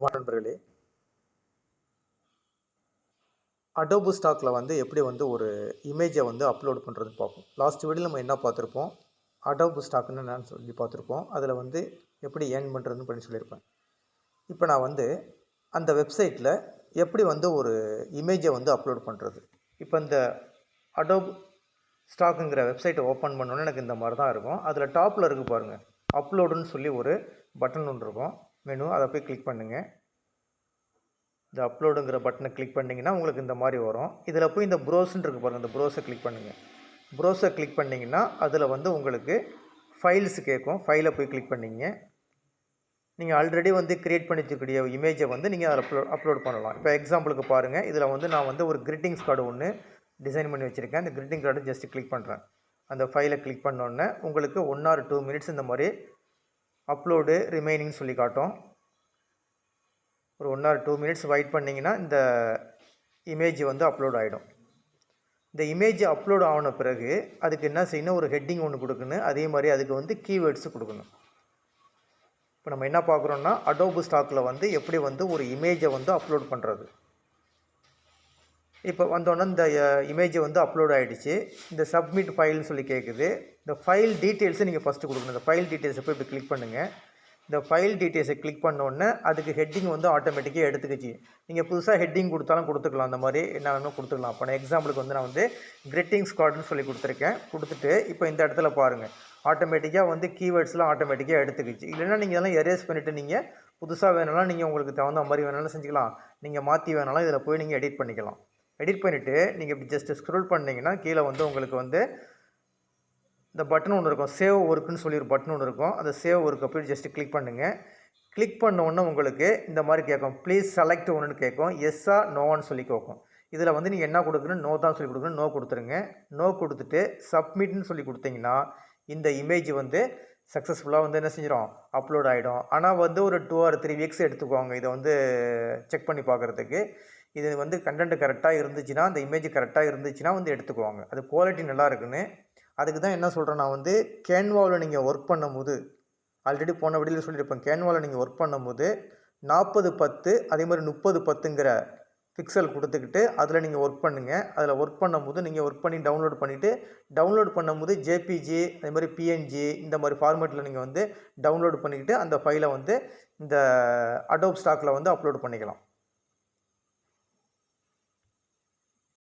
நண்பர்களே, அடோபு ஸ்டாக்கில் எப்படி ஒரு இமேஜை அப்லோட் பண்ணுறதுன்னு பார்ப்போம். லாஸ்ட் வீடியோவில் நம்ம என்ன பார்த்துருப்போம், அடோபு ஸ்டாக்னு என்னன்னு சொல்லி பார்த்துருப்போம். அதில் எப்படி ஏர்ன் பண்ணுறதுன்னு பண்ணி சொல்லியிருப்பேன். இப்போ நான் அந்த வெப்சைட்டில் எப்படி ஒரு இமேஜை அப்லோட் பண்ணுறது. இப்போ இந்த அடோப் ஸ்டாக்குங்கிற வெப்சைட்டை ஓப்பன் பண்ணோன்னே எனக்கு இந்த மாதிரி தான் இருக்கும். அதில் டாப்பில் இருக்குது பாருங்கள், அப்லோடுன்னு சொல்லி ஒரு பட்டன் ஒன்று இருக்கும், மெனு. அதை போய் கிளிக் பண்ணுங்கள். இந்த அப்லோடுங்கிற பட்டனை கிளிக் பண்ணிங்கன்னா உங்களுக்கு இந்த மாதிரி வரும். இதில் போய் இந்த ப்ரோஸ்ன்னு இருக்குது பாருங்கள், இந்த ப்ரோஸை கிளிக் பண்ணுங்கள். ப்ரோஸை கிளிக் பண்ணிங்கன்னா அதில் உங்களுக்கு ஃபைல்ஸ் கேட்கும். ஃபைலை போய் கிளிக் பண்ணிங்க. நீங்கள் ஆல்ரெடி க்ரியேட் பண்ணி வச்சுக்கூடிய இமேஜை நீங்கள் அதில் அப்லோட் பண்ணலாம். இப்போ எக்ஸாம்பிளுக்கு பாருங்கள், இதில் நான் ஒரு கிரீட்டிங்ஸ் கார்டு ஒன்று டிசைன் பண்ணி வச்சுருக்கேன். அந்த கிரீட்டிங் கார்டு ஜஸ்ட் கிளிக் பண்ணுறேன். அந்த ஃபைலை கிளிக் பண்ணோன்னே உங்களுக்கு 1 or 2 minutes இந்த மாதிரி அப்லோடு ரிமைனிங் சொல்லி காட்டும். ஒரு 1 or 2 minutes வெயிட் பண்ணிங்கன்னா இந்த இமேஜ் அப்லோட் ஆகிடும். இந்த இமேஜ் அப்லோட் ஆன பிறகு அதுக்கு என்ன செய்யணும், ஒரு ஹெட்டிங் ஒன்று கொடுக்கணும். அதே மாதிரி அதுக்கு கீவேர்ட்ஸ் கொடுக்கணும். இப்போ நம்ம என்ன பார்க்குறோன்னா, அடோபு ஸ்டாக்கில் எப்படி ஒரு இமேஜை அப்லோட் பண்ணுறது. இப்போ வந்தோடனே இந்த இமேஜ் அப்லோட் ஆகிடுச்சு. இந்த சப்மிட் ஃபைல்னு சொல்லி கேட்குது. இந்த ஃபைல் டீட்டெயில்ஸை நீங்கள் ஃபஸ்ட்டு கொடுக்கணும். இந்த ஃபைல் டீட்டெயில்ஸை போய் இப்படி கிளிக் பண்ணுங்கள். இந்த ஃபைல் டீட்டெயில்ஸை கிளிக் பண்ணோடனே அதுக்கு ஹெட்டிங் ஆட்டோமேட்டிக்காக எடுத்துக்கிச்சு. நீங்கள் புதுசாக ஹெட்டிங் கொடுத்தாலும் கொடுத்துக்கலாம். அந்த மாதிரி என்ன வேணுமோ கொடுத்துக்கலாம். இப்போ நான் எக்ஸாம்பிளுக்கு நான் கிரீட்டிங்ஸ் கார்டுன்னு சொல்லி கொடுத்துருக்கேன். கொடுத்துட்டு இப்போ இந்த இடத்துல பாருங்கள், ஆட்டோமேட்டிக்காக கீவேர்ட்ஸ்லாம் ஆட்டோமேட்டிக்காக எடுத்துக்கிச்சு. இல்லைன்னா நீங்கள் இதெல்லாம் எரேஸ் பண்ணிவிட்டு நீங்கள் புதுசாக வேணாலும் நீங்கள் உங்களுக்கு தகுந்த மாதிரி வேணாலும் செஞ்சுக்கலாம். நீங்கள் மாற்றி வேணாலும் இதில் போய் நீங்கள் எடிட் பண்ணிக்கலாம். எடிட் பண்ணிவிட்டு நீங்கள் இப்படி ஜஸ்ட்டு ஸ்க்ரோல் பண்ணிங்கன்னா கீழே உங்களுக்கு இந்த பட்டன் ஒன்று இருக்கும், சேவ் ஒர்க்குன்னு சொல்லி ஒரு பட்டன் ஒன்று இருக்கும். அந்த சேவ் ஒர்க்கை போய் ஜஸ்ட்டு கிளிக் பண்ணுங்கள். கிளிக் பண்ண உடனே உங்களுக்கு இந்த மாதிரி கேட்கும், ப்ளீஸ் செலக்ட் ஒன்றுன்னு கேட்கும். எஸ்ஸா நோவான்னு சொல்லி கேட்கும். இதில் நீங்கள் என்ன கொடுக்கணும், நோ தான் சொல்லி கொடுக்கணும். நோ கொடுத்துருங்க. நோ கொடுத்துட்டு சப்மிட்னு சொல்லி கொடுத்தீங்கன்னா இந்த இமேஜ் சக்ஸஸ்ஃபுல்லாக என்ன செஞ்சிடும், அப்லோட் ஆகிடும். ஆனால் ஒரு 2 or 3 weeks எடுத்துக்குவாங்க இதை செக் பண்ணி பார்க்குறதுக்கு. இது கண்டென்ட் கரெக்டாக இருந்துச்சுன்னா, அந்த இமேஜ் கரெக்டாக இருந்துச்சுன்னா எடுத்துக்குவாங்க. அது குவாலிட்டி நல்லா இருக்குன்னு. அதுக்கு தான் என்ன சொல்கிறேன், நான் கேன்வாவில் நீங்கள் ஒர்க் பண்ணும்போது, ஆல்ரெடி போன வீடியோவில் சொல்லியிருப்பேன், கேன்வாவில் நீங்கள் ஒர்க் பண்ணும்போது 40:10 அதே மாதிரி 30:10ங்கிற பிக்சல் கொடுத்துக்கிட்டு அதில் நீங்கள் ஒர்க் பண்ணுங்கள். அதில் ஒர்க் பண்ணும்போது நீங்கள் ஒர்க் பண்ணி டவுன்லோட் பண்ணிவிட்டு, டவுன்லோட் பண்ணும்போது ஜேபிஜி அதே மாதிரி பிஎன்ஜி இந்த மாதிரி ஃபார்மேட்டில் நீங்கள் டவுன்லோட் பண்ணிக்கிட்டு அந்த ஃபைலை இந்த அடோப் ஸ்டாக்கில் அப்லோட் பண்ணிக்கலாம்.